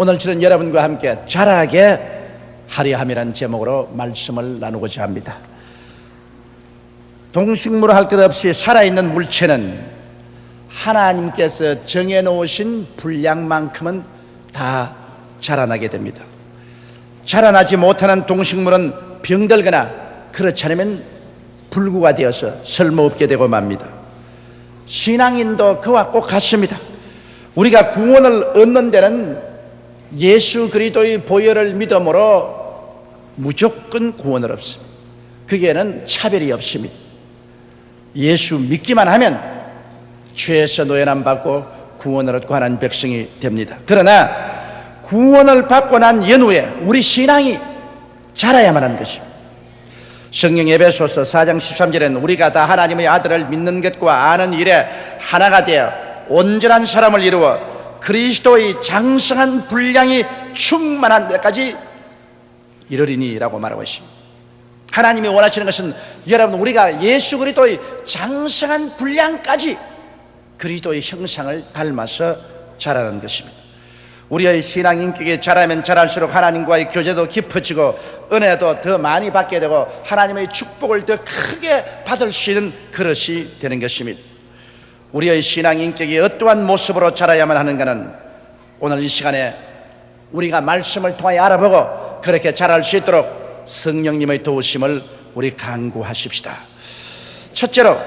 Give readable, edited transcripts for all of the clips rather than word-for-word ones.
오늘 저는 여러분과 함께 자라게 하려 함이라는 제목으로 말씀을 나누고자 합니다. 동식물 할 것 없이 살아있는 물체는 하나님께서 정해놓으신 분량만큼은 다 자라나게 됩니다. 자라나지 못하는 동식물은 병들거나 그렇지 않으면 불구가 되어서 쓸모없게 되고 맙니다. 신앙인도 그와 꼭 같습니다. 우리가 구원을 얻는 데는 예수 그리스도의 보혈을 믿음으로 무조건 구원을 얻습니다. 거기에는 차별이 없습니다. 예수 믿기만 하면 죄에서 노예남 받고 구원을 얻고 하는 백성이 됩니다. 그러나 구원을 받고 난 연후에 우리 신앙이 자라야만 하는 것입니다. 성경 에베소서 4장 13절에는 우리가 다 하나님의 아들을 믿는 것과 아는 일에 하나가 되어 온전한 사람을 이루어 그리스도의 장성한 분량이 충만한 데까지 이르리니 라고 말하고 있습니다. 하나님이 원하시는 것은 여러분 우리가 예수 그리스도의 장성한 분량까지 그리스도의 형상을 닮아서 자라는 것입니다. 우리의 신앙 인격이 자라면 자랄수록 하나님과의 교제도 깊어지고 은혜도 더 많이 받게 되고 하나님의 축복을 더 크게 받을 수 있는 그릇이 되는 것입니다. 우리의 신앙 인격이 어떠한 모습으로 자라야만 하는가는 오늘 이 시간에 우리가 말씀을 통하여 알아보고 그렇게 자랄 수 있도록 성령님의 도우심을 우리 간구하십시다. 첫째로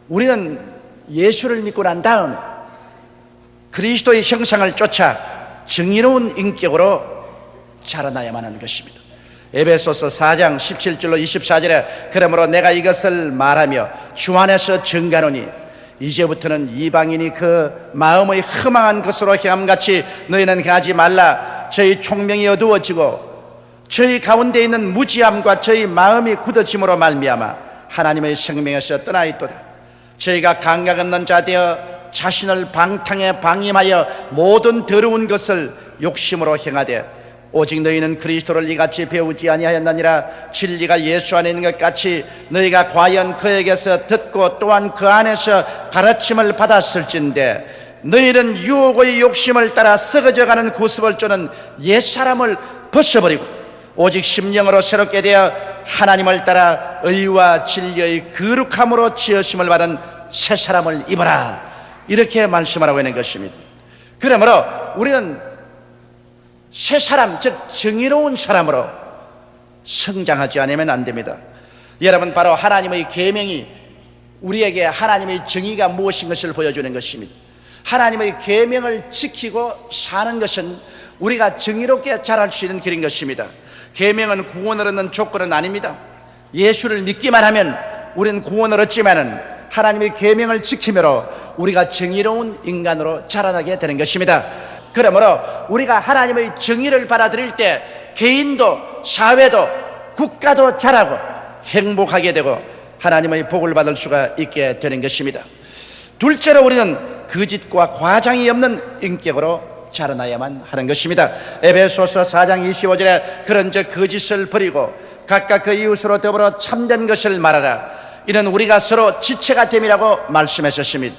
우리는 예수를 믿고 난 다음에 그리스도의 형상을 쫓아 정의로운 인격으로 자라나야만 하는 것입니다. 에베소서 4장 17절로 24절에 그러므로 내가 이것을 말하며 주 안에서 증가하노니 이제부터는 이방인이 그 마음의 허망한 것으로 행함같이 너희는 가지 말라. 저희 총명이 어두워지고 저희 가운데 있는 무지함과 저희 마음이 굳어짐으로 말미암아 하나님의 생명에서 떠나 있도다. 저희가 감각 없는 자 되어 자신을 방탕에 방임하여 모든 더러운 것을 욕심으로 행하되 오직 너희는 그리스도를 이같이 배우지 아니하였느니라. 진리가 예수 안에 있는 것 같이 너희가 과연 그에게서 듣고 또한 그 안에서 가르침을 받았을진데 너희는 유혹의 욕심을 따라 썩어져가는 구습을 쫓는 옛사람을 벗어버리고 오직 심령으로 새롭게 되어 하나님을 따라 의와 진리의 거룩함으로 지으심을 받은 새사람을 입어라. 이렇게 말씀하라고 하는 것입니다. 그러므로 우리는 새 사람, 즉 정의로운 사람으로 성장하지 않으면 안 됩니다. 여러분, 바로 하나님의 계명이 우리에게 하나님의 정의가 무엇인 것을 보여주는 것입니다. 하나님의 계명을 지키고 사는 것은 우리가 정의롭게 자랄 수 있는 길인 것입니다. 계명은 구원을 얻는 조건은 아닙니다. 예수를 믿기만 하면 우리는 구원을 얻지만은 하나님의 계명을 지킴으로 우리가 정의로운 인간으로 자라나게 되는 것입니다. 그러므로 우리가 하나님의 정의를 받아들일 때 개인도 사회도 국가도 자라고 행복하게 되고 하나님의 복을 받을 수가 있게 되는 것입니다. 둘째로 우리는 거짓과 과장이 없는 인격으로 자라나야만 하는 것입니다. 에베소서 4장 25절에 그런즉 거짓을 버리고 각각 그 이웃으로 더불어 참된 것을 말하라. 이는 우리가 서로 지체가 됨이라고 말씀하셨습니다.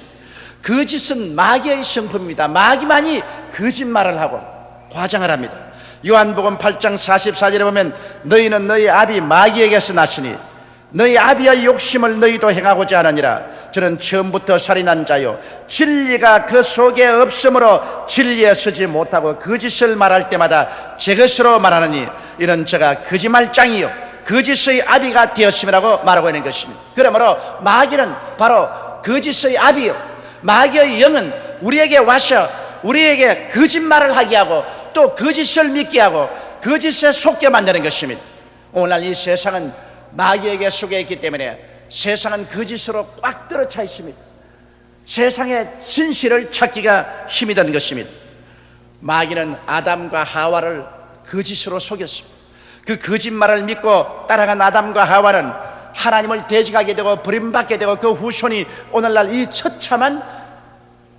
거짓은 마귀의 성품입니다. 마귀만이 거짓말을 하고 과장을 합니다. 요한복음 8장 44절에 보면 너희는 너희 아비 마귀에게서 났으니 너희 아비의 욕심을 너희도 행하고자 하느니라. 저는 처음부터 살인한 자요 진리가 그 속에 없으므로 진리에 서지 못하고 거짓을 말할 때마다 제 것으로 말하느니 이는 제가 거짓말장이요 거짓의 아비가 되었음이라고 말하고 있는 것입니다. 그러므로 마귀는 바로 거짓의 아비요 마귀의 영은 우리에게 와서 우리에게 거짓말을 하게 하고 또 거짓을 믿게 하고 거짓에 속게 만드는 것입니다. 오늘날 이 세상은 마귀에게 속해 있기 때문에 세상은 거짓으로 꽉 들어차 있습니다. 세상의 진실을 찾기가 힘이 든 것입니다. 마귀는 아담과 하와를 거짓으로 속였습니다. 그 거짓말을 믿고 따라간 아담과 하와는 하나님을 대적하게 되고 버림받게 되고 그 후손이 오늘날 이 처참한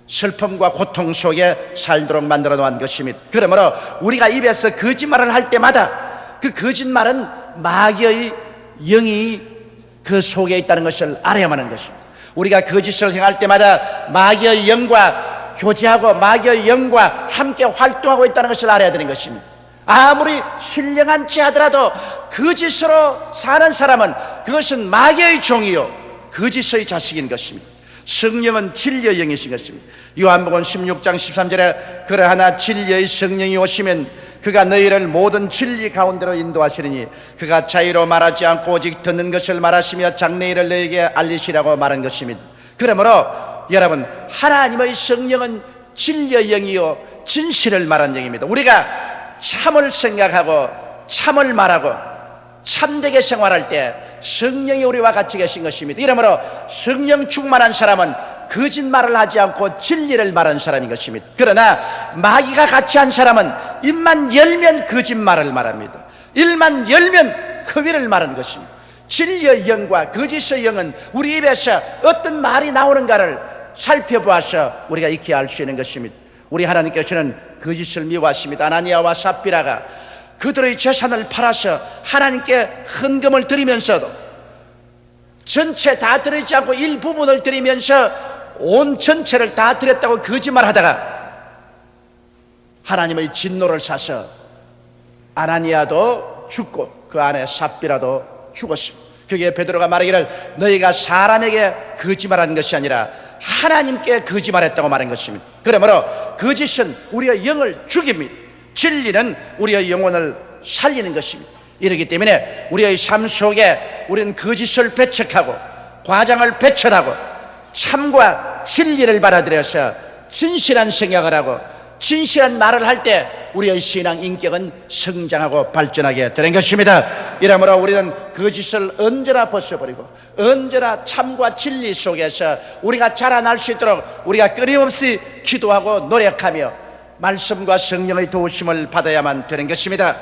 슬픔과 고통 속에 살도록 만들어 놓은 것입니다. 그러므로 우리가 입에서 거짓말을 할 때마다 그 거짓말은 마귀의 영이 그 속에 있다는 것을 알아야만 하는 것입니다. 우리가 거짓을 행할 때마다 마귀의 영과 교제하고 마귀의 영과 함께 활동하고 있다는 것을 알아야 되는 것입니다. 아무리 신령한 지 하더라도 거짓으로 사는 사람은 그것은 마귀의 종이요 거짓의 자식인 것입니다. 성령은 진리의 영이신 것입니다. 요한복음 16장 13절에 그러하나 진리의 성령이 오시면 그가 너희를 모든 진리 가운데로 인도하시리니 그가 자유로 말하지 않고 오직 듣는 것을 말하시며 장래일을 너희에게 알리시라고 말한 것입니다. 그러므로 여러분, 하나님의 성령은 진리의 영이요 진실을 말하는 영입니다. 우리가 참을 생각하고 참을 말하고 참되게 생활할 때 성령이 우리와 같이 계신 것입니다. 이러므로 성령 충만한 사람은 거짓말을 하지 않고 진리를 말하는 사람인 것입니다. 그러나 마귀가 같이 한 사람은 입만 열면 거짓말을 말합니다. 입만 열면 허위를 말하는 것입니다. 진리의 영과 거짓의 영은 우리 입에서 어떤 말이 나오는가를 살펴보아서 우리가 익히 알 수 있는 것입니다. 우리 하나님께서는 거짓을 미워하십니다. 아나니아와 삽비라가 그들의 재산을 팔아서 하나님께 헌금을 드리면서도 전체 다 드리지 않고 일부분을 드리면서 온 전체를 다 드렸다고 거짓말하다가 하나님의 진노를 사서 아나니아도 죽고 그 안에 삽비라도 죽었습니다. 거기에 베드로가 말하기를 너희가 사람에게 거짓말하는 것이 아니라 하나님께 거짓말했다고 말한 것입니다. 그러므로 거짓은 우리의 영을 죽입니다. 진리는 우리의 영혼을 살리는 것입니다. 이렇기 때문에 우리의 삶 속에 우리는 거짓을 배척하고 과장을 배척하고 참과 진리를 받아들여서 진실한 생각을 하고 진실한 말을 할 때 우리의 신앙 인격은 성장하고 발전하게 되는 것입니다. 이러므로 우리는 거짓을 언제나 벗어버리고 언제나 참과 진리 속에서 우리가 자라날 수 있도록 우리가 끊임없이 기도하고 노력하며 말씀과 성령의 도우심을 받아야만 되는 것입니다.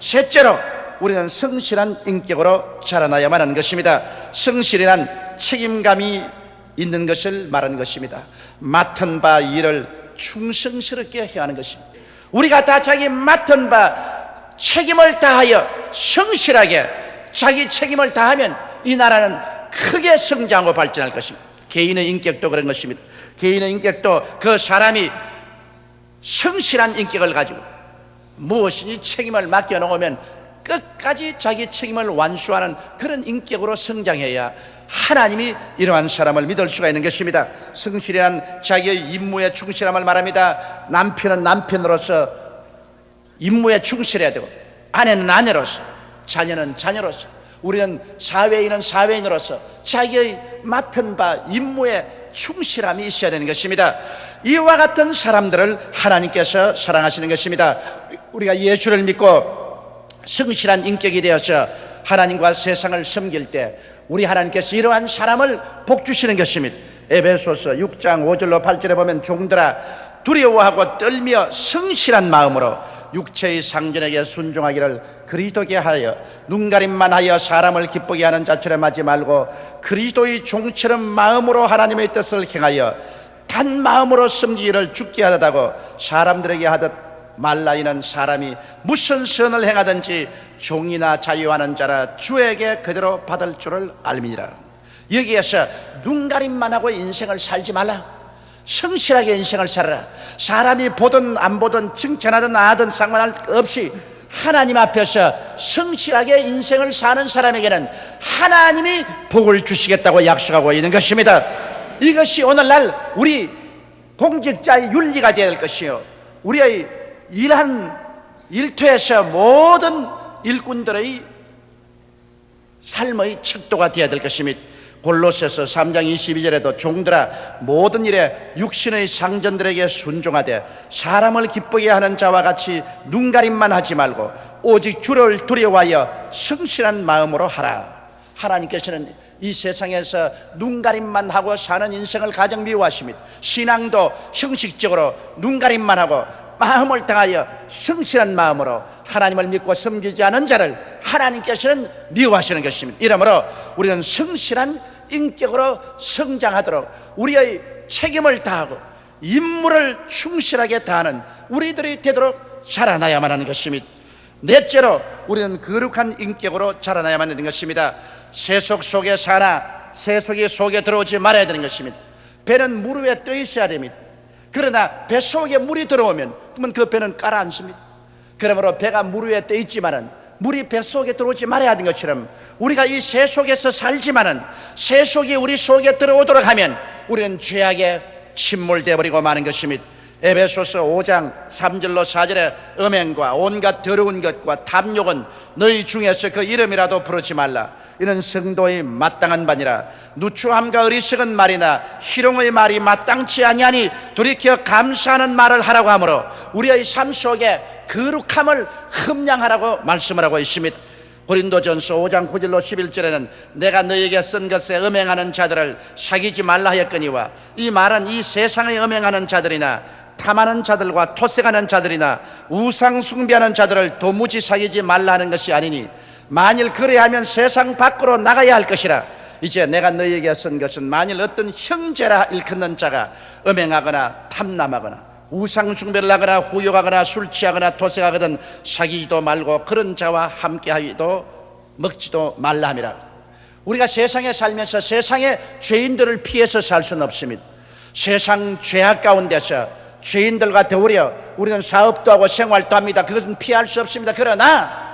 셋째로 우리는 성실한 인격으로 자라나야만 하는 것입니다. 성실이란 책임감이 있는 것을 말하는 것입니다. 맡은 바 일을 충성스럽게 해야 하는 것입니다. 우리가 다 자기 맡은 바 책임을 다하여 성실하게 자기 책임을 다하면 이 나라는 크게 성장하고 발전할 것입니다. 개인의 인격도 그런 것입니다. 개인의 인격도 그 사람이 성실한 인격을 가지고 무엇이니 책임을 맡겨놓으면 끝까지 자기 책임을 완수하는 그런 인격으로 성장해야 하나님이 이러한 사람을 믿을 수가 있는 것입니다. 성실이란 자기의 임무에 충실함을 말합니다. 남편은 남편으로서 임무에 충실해야 되고 아내는 아내로서 자녀는 자녀로서 우리는 사회인은 사회인으로서 자기의 맡은 바 임무에 충실함이 있어야 되는 것입니다. 이와 같은 사람들을 하나님께서 사랑하시는 것입니다. 우리가 예수를 믿고 성실한 인격이 되어서 하나님과 세상을 섬길 때 우리 하나님께서 이러한 사람을 복주시는 것입니다. 에베소서 6장 5절로 8절에 보면 종들아 두려워하고 떨며 성실한 마음으로 육체의 상전에게 순종하기를 그리스도께 하여 눈가림만 하여 사람을 기쁘게 하는 자처럼 하지 말고 그리스도의 종처럼 마음으로 하나님의 뜻을 행하여 단 마음으로 섬기기를 죽게 하다고 사람들에게 하듯 말라. 이는 사람이 무슨 선을 행하든지 종이나 자유하는 자라 주에게 그대로 받을 줄을 알미니라. 여기에서 눈가림만 하고 인생을 살지 말라. 성실하게 인생을 살아라. 사람이 보든 안 보든 칭찬하든 하든 상관없이 하나님 앞에서 성실하게 인생을 사는 사람에게는 하나님이 복을 주시겠다고 약속하고 있는 것입니다. 이것이 오늘날 우리 공직자의 윤리가 되어야 될 것이요, 우리의 일한 일터에서 모든 일꾼들의 삶의 척도가 되어야 될 것입니다. 골로새서 3장 22절에도 종들아 모든 일에 육신의 상전들에게 순종하되 사람을 기쁘게 하는 자와 같이 눈가림만 하지 말고 오직 주를 두려워하여 성실한 마음으로 하라. 하나님께서는 이 세상에서 눈가림만 하고 사는 인생을 가장 미워하십니다. 신앙도 형식적으로 눈가림만 하고 마음을 당하여 성실한 마음으로 하나님을 믿고 섬기지 않은 자를 하나님께서는 미워하시는 것입니다. 이러므로 우리는 성실한 인격으로 성장하도록 우리의 책임을 다하고 임무를 충실하게 다하는 우리들이 되도록 자라나야만 하는 것입니다. 넷째로 우리는 거룩한 인격으로 자라나야만 하는 것입니다. 세속 속에 사나 세속이 속에 들어오지 말아야 되는 것입니다. 배는 물 위에 떠 있어야 됩니다. 그러나 뱃속에 물이 들어오면 그러면 그 배는 가라앉습니다. 그러므로 배가 물 위에 떠 있지만은 물이 뱃속에 들어오지 말아야 하는 것처럼 우리가 이 새 속에서 살지만은 새 속이 우리 속에 들어오도록 하면 우리는 죄악에 침몰되어 버리고 마는 것입니다. 에베소서 5장 3절로 4절에 음행과 온갖 더러운 것과 탐욕은 너희 중에서 그 이름이라도 부르지 말라. 이는 성도의 마땅한 바니라. 누추함과 어리석은 말이나 희롱의 말이 마땅치 아니하니 돌이켜 감사하는 말을 하라고 하므로 우리의 삶 속에 거룩함을 흠량하라고 말씀을 하고 있습니다. 고린도전서 5장 9절로 11절에는 내가 너에게 쓴 것에 음행하는 자들을 사귀지 말라 하였거니와, 이 말은 이 세상에 음행하는 자들이나 탐하는 자들과 토색하는 자들이나 우상 숭배하는 자들을 도무지 사귀지 말라 하는 것이 아니니 만일 그래야면 세상 밖으로 나가야 할 것이라. 이제 내가 너에게 쓴 것은 만일 어떤 형제라 일컫는 자가 음행하거나 탐남하거나 우상 숭배를 하거나 후욕하거나 술 취하거나 토색하거든 사귀지도 말고 그런 자와 함께하기도 먹지도 말라 함이라. 우리가 세상에 살면서 세상의 죄인들을 피해서 살 수는 없습니다. 세상 죄악 가운데서 죄인들과 더불어 우리는 사업도 하고 생활도 합니다. 그것은 피할 수 없습니다. 그러나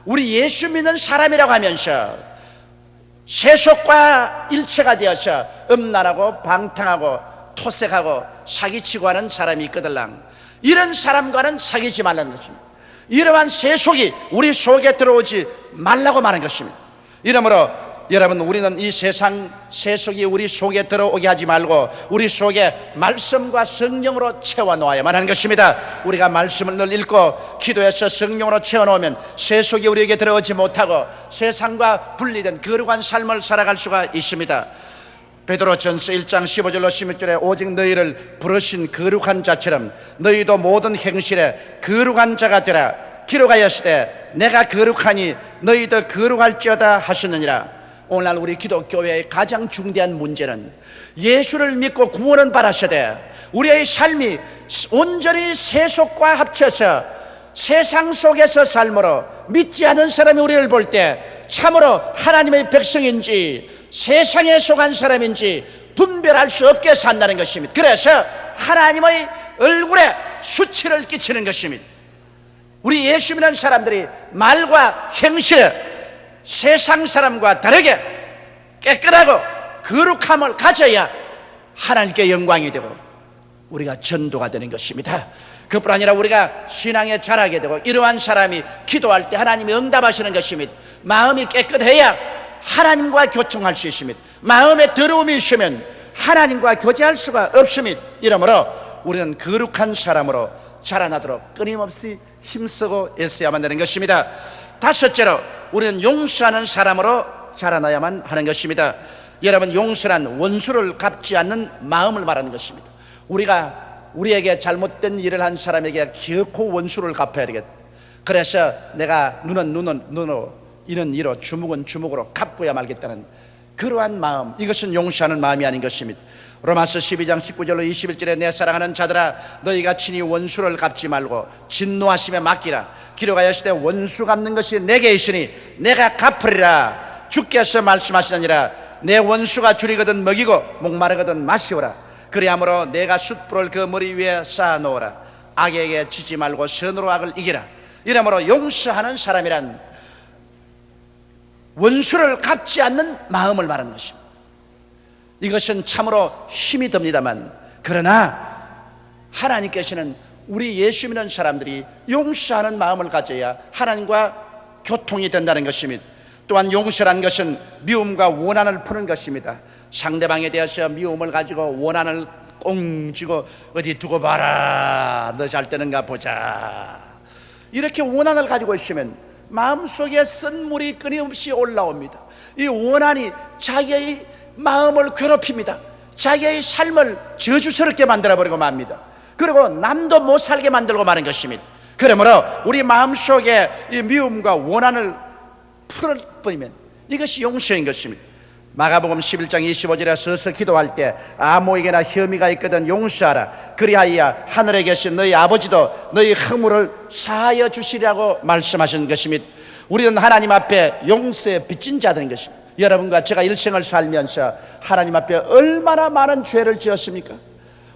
우리 예수 믿는 사람이라고 하면서 세속과 일체가 되어서 음란하고 방탕하고 토색하고 사기치고 하는 사람이 있거들랑, 이런 사람과는 사귀지 말라는 것입니다. 이러한 세속이 우리 속에 들어오지 말라고 말하는 것입니다. 이러므로 여러분, 우리는 이 세상 세속이 우리 속에 들어오게 하지 말고 우리 속에 말씀과 성령으로 채워놓아야만 하는 것입니다. 우리가 말씀을 늘 읽고 기도해서 성령으로 채워놓으면 세속이 우리에게 들어오지 못하고 세상과 분리된 거룩한 삶을 살아갈 수가 있습니다. 베드로전서 1장 15절로 16절에 오직 너희를 부르신 거룩한 자처럼 너희도 모든 행실에 거룩한 자가 되라. 기록하였으되 내가 거룩하니 너희도 거룩할지어다 하셨느니라. 오늘날 우리 기독교회의 가장 중대한 문제는 예수를 믿고 구원은 받았으되 우리의 삶이 온전히 세속과 합쳐서 세상 속에서 삶으로 믿지 않은 사람이 우리를 볼 때 참으로 하나님의 백성인지 세상에 속한 사람인지 분별할 수 없게 산다는 것입니다. 그래서 하나님의 얼굴에 수치를 끼치는 것입니다. 우리 예수 믿는 사람들이 말과 행실에 세상 사람과 다르게 깨끗하고 거룩함을 가져야 하나님께 영광이 되고 우리가 전도가 되는 것입니다. 그뿐 아니라 우리가 신앙에 자라게 되고 이러한 사람이 기도할 때 하나님이 응답하시는 것입니다. 마음이 깨끗해야 하나님과 교통할 수 있습니다. 마음에 더러움이 있으면 하나님과 교제할 수가 없습니다. 이러므로 우리는 거룩한 사람으로 자라나도록 끊임없이 힘쓰고 애써야만 되는 것입니다. 다섯째로 우리는 용서하는 사람으로 자라나야만 하는 것입니다. 여러분, 용서란 원수를 갚지 않는 마음을 말하는 것입니다. 우리가 우리에게 잘못된 일을 한 사람에게 기어코 원수를 갚아야 되겠다. 그래서 내가 눈은 눈으로 이는 이로 주먹은 주먹으로 갚고야 말겠다는 그러한 마음, 이것은 용서하는 마음이 아닌 것입니다. 로마서 12장 19절로 21절에 내 사랑하는 자들아 너희가 친히 원수를 갚지 말고 진노하심에 맡기라. 기록하였으되 원수 갚는 것이 내게 있으니 내가 갚으리라. 주께서 말씀하시느니라. 내 원수가 줄이거든 먹이고 목마르거든 마시오라. 그리하므로 내가 숯불을 그 머리 위에 쌓아놓으라. 악에게 지지 말고 선으로 악을 이기라. 이러므로 용서하는 사람이란 원수를 갚지 않는 마음을 말하는 것입니다. 이것은 참으로 힘이 듭니다만, 그러나 하나님께서는 우리 예수 믿는 사람들이 용서하는 마음을 가져야 하나님과 교통이 된다는 것입니다. 또한 용서란 것은 미움과 원한을 푸는 것입니다. 상대방에 대해서 미움을 가지고 원한을 꽁쥐고 어디 두고 봐라, 너 잘 되는가 보자, 이렇게 원한을 가지고 있으면 마음속에 쓴물이 끊임없이 올라옵니다. 이 원한이 자기의 마음을 괴롭힙니다. 자기의 삶을 저주스럽게 만들어버리고 맙니다. 그리고 남도 못 살게 만들고 마는 것입니다. 그러므로 우리 마음속에 이 미움과 원한을 풀어버리면 이것이 용서인 것입니다. 마가복음 11장 25절에 서서 기도할 때 아무에게나 혐의가 있거든 용서하라. 그리하여 하늘에 계신 너희 아버지도 너희 허물을 사하여 주시라고 말씀하신 것입니다. 우리는 하나님 앞에 용서의 빚진 자들인 것입니다. 여러분과 제가 일생을 살면서 하나님 앞에 얼마나 많은 죄를 지었습니까?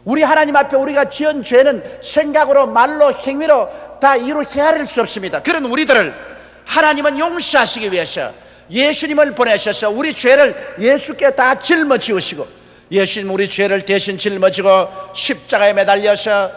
우리 하나님 앞에 우리가 지은 죄는 생각으로, 말로, 행위로 다 이루 헤아릴 수 없습니다. 그런 우리들을 하나님은 용서하시기 위해서 예수님을 보내셔서 우리 죄를 예수께 다 짊어지우시고, 예수님 우리 죄를 대신 짊어지고 십자가에 매달려서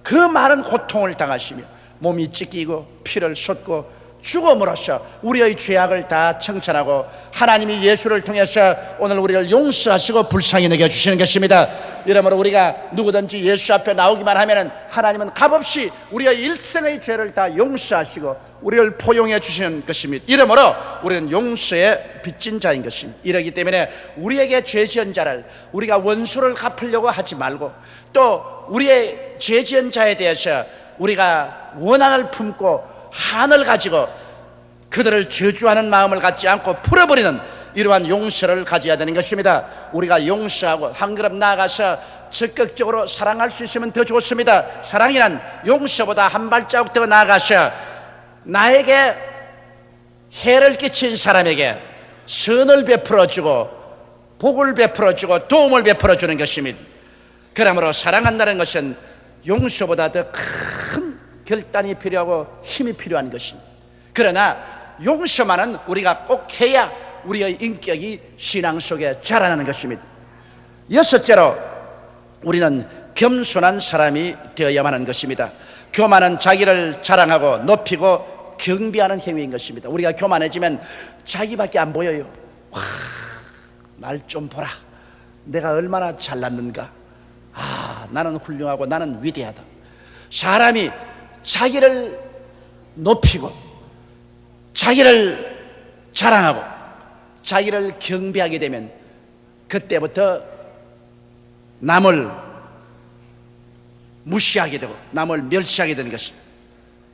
그 많은 고통을 당하시며 몸이 찢기고 피를 쏟고 죽음으로써 우리의 죄악을 다 청산하고 하나님이 예수를 통해서 오늘 우리를 용서하시고 불쌍히 여겨주시는 것입니다. 이러므로 우리가 누구든지 예수 앞에 나오기만 하면 하나님은 값없이 우리의 일생의 죄를 다 용서하시고 우리를 포용해 주시는 것입니다. 이러므로 우리는 용서의 빚진 자인 것입니다. 이러기 때문에 우리에게 죄 지은 자를 우리가 원수를 갚으려고 하지 말고, 또 우리의 죄 지은 자에 대해서 우리가 원한을 품고 한을 가지고 그들을 저주하는 마음을 갖지 않고 풀어버리는 이러한 용서를 가져야 되는 것입니다. 우리가 용서하고 한 걸음 나아가서 적극적으로 사랑할 수 있으면 더 좋습니다. 사랑이란 용서보다 한 발자국 더 나아가서 나에게 해를 끼친 사람에게 선을 베풀어주고 복을 베풀어주고 도움을 베풀어주는 것입니다. 그러므로 사랑한다는 것은 용서보다 더 큰 결단이 필요하고 힘이 필요한 것입니다. 그러나 용서만은 우리가 꼭 해야 우리의 인격이 신앙 속에 자라나는 것입니다. 여섯째로 우리는 겸손한 사람이 되어야만 하는 것입니다. 교만은 자기를 자랑하고 높이고 경비하는 행위인 것입니다. 우리가 교만해지면 자기밖에 안 보여요. 와, 날 좀 보라, 내가 얼마나 잘났는가, 나는 훌륭하고 나는 위대하다. 사람이 자기를 높이고 자기를 자랑하고 자기를 경배하게 되면 그때부터 남을 무시하게 되고 남을 멸시하게 되는 것입니다.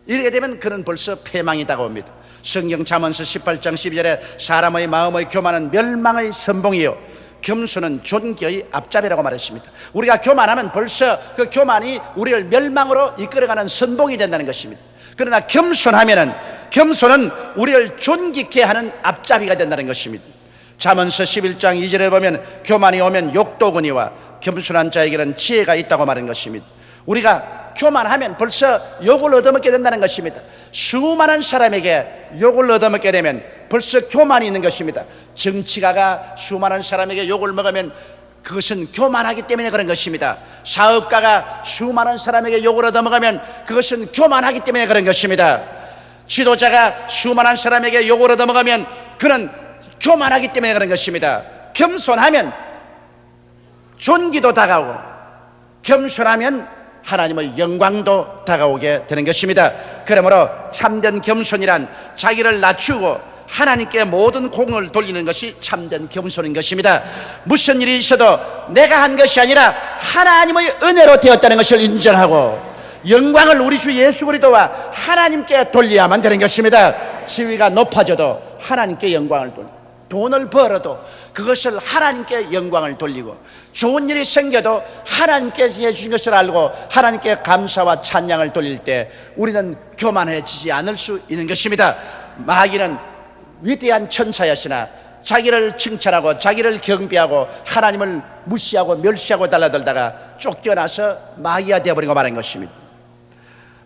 이렇게 되면 그는 벌써 패망이 다가옵니다. 성경 잠언서 18장 12절에 사람의 마음의 교만은 멸망의 선봉이요 겸손은 존귀의 앞잡이라고 말했습니다. 우리가 교만하면 벌써 그 교만이 우리를 멸망으로 이끌어가는 선봉이 된다는 것입니다. 그러나 겸손은 우리를 존귀케 하는 앞잡이가 된다는 것입니다. 잠언서 11장 2절에 보면 교만이 오면 욕도 오거니와 겸손한 자에게는 지혜가 있다고 말한 것입니다. 우리가 교만하면 벌써 욕을 얻어먹게 된다는 것입니다. 수많은 사람에게 욕을 얻어먹게 되면 벌써 교만이 있는 것입니다. 정치가가 수많은 사람에게 욕을 먹으면 그것은 교만하기 때문에 그런 것입니다. 사업가가 수많은 사람에게 욕을 얻어먹으면 그것은 교만하기 때문에 그런 것입니다. 지도자가 수많은 사람에게 욕을 얻어먹으면 그는 교만하기 때문에 그런 것입니다. 겸손하면 존귀도 다가오고 겸손하면 하나님의 영광도 다가오게 되는 것입니다. 그러므로 참된 겸손이란 자기를 낮추고 하나님께 모든 공을 돌리는 것이 참된 겸손인 것입니다. 무슨 일이 있어도 내가 한 것이 아니라 하나님의 은혜로 되었다는 것을 인정하고 영광을 우리 주 예수 그리스도와 하나님께 돌려야만 되는 것입니다. 지위가 높아져도 하나님께 영광을 돌리고, 돈을 벌어도 그것을 하나님께 영광을 돌리고, 좋은 일이 생겨도 하나님께 해주신 것을 알고 하나님께 감사와 찬양을 돌릴 때 우리는 교만해지지 않을 수 있는 것입니다. 마귀는 위대한 천사였으나 자기를 칭찬하고 자기를 경배하고 하나님을 무시하고 멸시하고 달라들다가 쫓겨나서 마귀가 되어버린 거 말한 것입니다.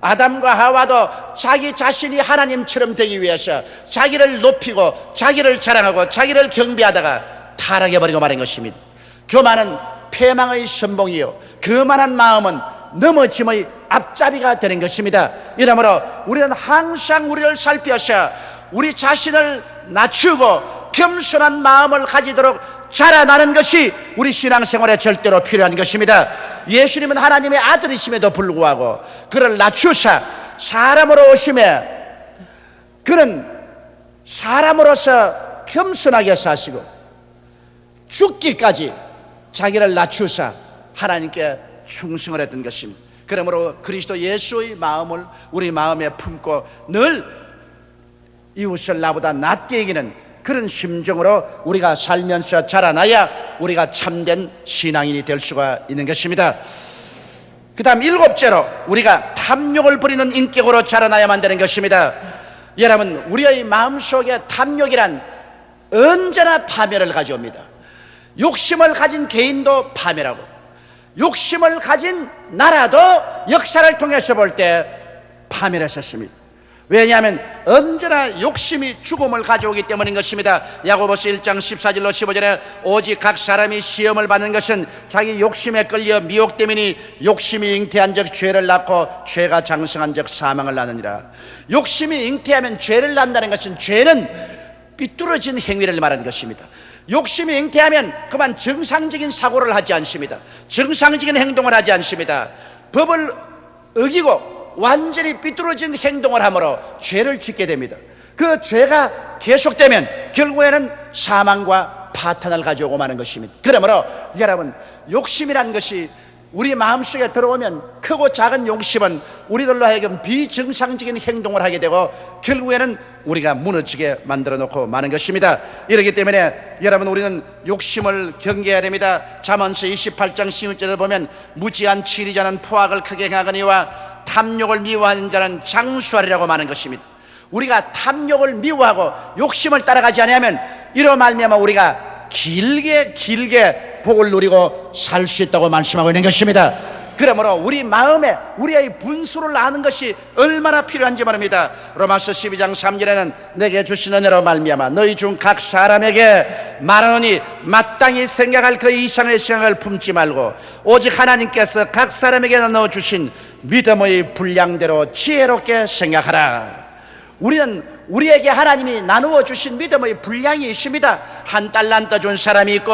아담과 하와도 자기 자신이 하나님처럼 되기 위해서 자기를 높이고 자기를 자랑하고 자기를 경배하다가 타락해버리고 말한 것입니다. 교만은 패망의 선봉이요 거만한 마음은 넘어짐의 앞잡이가 되는 것입니다. 이러므로 우리는 항상 우리를 살펴서 우리 자신을 낮추고 겸손한 마음을 가지도록 자라나는 것이 우리 신앙생활에 절대로 필요한 것입니다. 예수님은 하나님의 아들이심에도 불구하고 그를 낮추사 사람으로 오심에 그는 사람으로서 겸손하게 사시고 죽기까지 자기를 낮추사 하나님께 충성을 했던 것입니다. 그러므로 그리스도 예수의 마음을 우리 마음에 품고 늘 이웃을 나보다 낫게 여기는 그런 심정으로 우리가 살면서 자라나야 우리가 참된 신앙인이 될 수가 있는 것입니다. 그 다음 일곱째로 우리가 탐욕을 부리는 인격으로 자라나야만 되는 것입니다. 여러분, 우리의 마음속에 탐욕이란 언제나 파멸을 가져옵니다. 욕심을 가진 개인도 파멸하고 욕심을 가진 나라도 역사를 통해서 볼 때 파멸했었습니다. 왜냐하면 언제나 욕심이 죽음을 가져오기 때문인 것입니다. 야고보서 1장 14절로 15절에 오직 각 사람이 시험을 받는 것은 자기 욕심에 끌려 미혹되미니 욕심이 잉태한 적 죄를 낳고 죄가 장성한 적 사망을 낳느니라. 욕심이 잉태하면 죄를 낳는다는 것은 죄는 삐뚤어진 행위를 말하는 것입니다. 욕심이 잉태하면 그만 정상적인 사고를 하지 않습니다. 정상적인 행동을 하지 않습니다. 법을 어기고 완전히 삐뚤어진 행동을 함으로 죄를 짓게 됩니다. 그 죄가 계속되면 결국에는 사망과 파탄을 가져오고 마는 것입니다. 그러므로 여러분, 욕심이란 것이 우리 마음속에 들어오면 크고 작은 욕심은 우리들로 하여금 비정상적인 행동을 하게 되고 결국에는 우리가 무너지게 만들어 놓고 마는 것입니다. 이렇기 때문에 여러분, 우리는 욕심을 경계해야 됩니다. 잠언서 28장 16절을 보면 무지한 치리자는 포악을 크게 행하거니와 탐욕을 미워하는 자는 장수하리라고 말하는 것입니다. 우리가 탐욕을 미워하고 욕심을 따라가지 않으면 이로 말미암아 우리가 길게 복을 누리고 살 수 있다고 말씀하고 있는 것입니다. 그러므로 우리 마음에 우리의 분수를 아는 것이 얼마나 필요한지 말입니다. 로마서 12장 3절에는 내게 주신 은혜로 말미암아 너희 중 각 사람에게 말하노니 마땅히 생각할 그 이상의 생각을 품지 말고 오직 하나님께서 각 사람에게 넣어주신 믿음의 분량대로 지혜롭게 생각하라. 우리는 우리에게 하나님이 나누어 주신 믿음의 분량이 있습니다. 1달란트 준 사람이 있고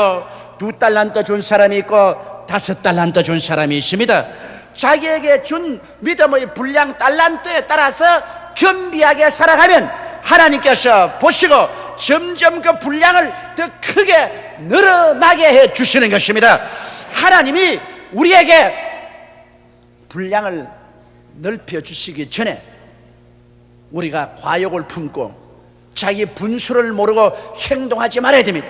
2달란트 준 사람이 있고 5달란트 준 사람이 있습니다. 자기에게 준 믿음의 분량 달란트에 따라서 겸비하게 살아가면 하나님께서 보시고 점점 그 분량을 더 크게 늘어나게 해 주시는 것입니다. 하나님이 우리에게 분량을 넓혀 주시기 전에 우리가 과욕을 품고 자기 분수를 모르고 행동하지 말아야 됩니다.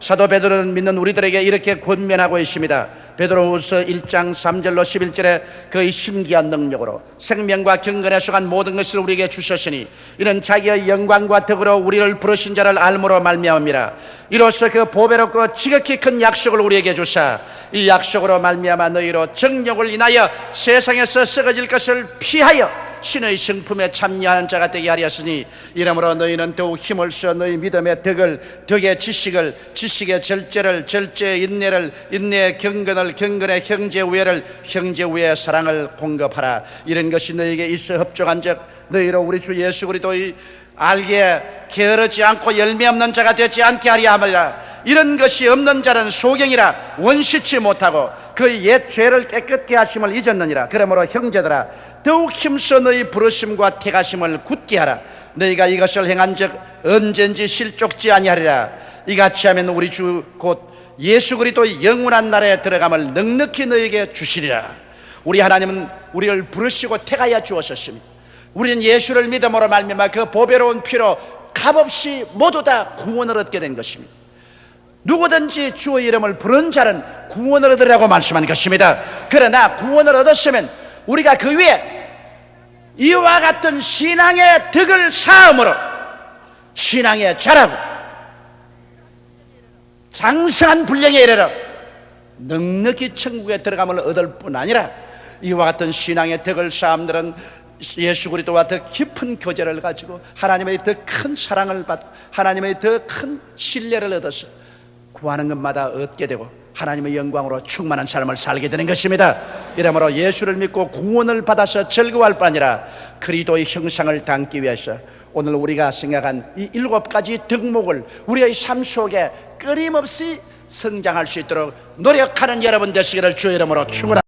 사도 베드로는 믿는 우리들에게 이렇게 권면하고 있습니다. 베드로후서 1장 3절로 11절에 그의 신기한 능력으로 생명과 경건에 속한 모든 것을 우리에게 주셨으니 이는 자기의 영광과 덕으로 우리를 부르신 자를 알므로 말미암음이라. 이로써 그 보배롭고 지극히 큰 약속을 우리에게 주사 이 약속으로 말미암아 너희로 정욕을 인하여 세상에서 썩어질 것을 피하여 신의 성품에 참여하는 자가 되게 하리하시니 이러므로 너희는 더욱 힘을 써 너희 믿음의 덕의 지식을, 지식의 절제를, 절제의 인내를, 인내의 경건을, 경건의 형제 우애를, 형제 우애의 사랑을 공급하라. 이런 것이 너희에게 있어 흡족한 적 너희로 우리 주 예수 그리스도의 알게 게으르지 않고 열매 없는 자가 되지 않게 하려 함이라. 이런 것이 없는 자는 소경이라 원시치 못하고 그 옛 죄를 깨끗게 하심을 잊었느니라. 그러므로 형제들아 더욱 힘써 너희 부르심과 택하심을 굳게 하라. 너희가 이것을 행한 적 언젠지 실족지 아니하리라. 이같이 하면 우리 주 곧 예수 그리스도의 영원한 나라에 들어감을 넉넉히 너희에게 주시리라. 우리 하나님은 우리를 부르시고 택하여 주었습니다. 우리는 예수를 믿음으로 말미암아 그 보배로운 피로 값없이 모두 다 구원을 얻게 된 것입니다. 누구든지 주의 이름을 부른 자는 구원을 얻으라고 말씀한 것입니다. 그러나 구원을 얻었으면 우리가 그 위에 이와 같은 신앙의 덕을 쌓음으로 신앙의 자라고 장성한 분량에 이르러 넉넉히 천국에 들어감을 얻을 뿐 아니라 이와 같은 신앙의 덕을 쌓음들은 예수 그리스도와 더 깊은 교제를 가지고 하나님의 더 큰 사랑을 받고 하나님의 더 큰 신뢰를 얻어서 구하는 것마다 얻게 되고 하나님의 영광으로 충만한 삶을 살게 되는 것입니다. 이러므로 예수를 믿고 구원을 받아서 즐거워할 뿐 아니라 그리스도의 형상을 담기 위해서 오늘 우리가 생각한 이 7가지 덕목을 우리의 삶 속에 끊임없이 성장할 수 있도록 노력하는 여러분 되시기를 주의 이름으로 축원합니다.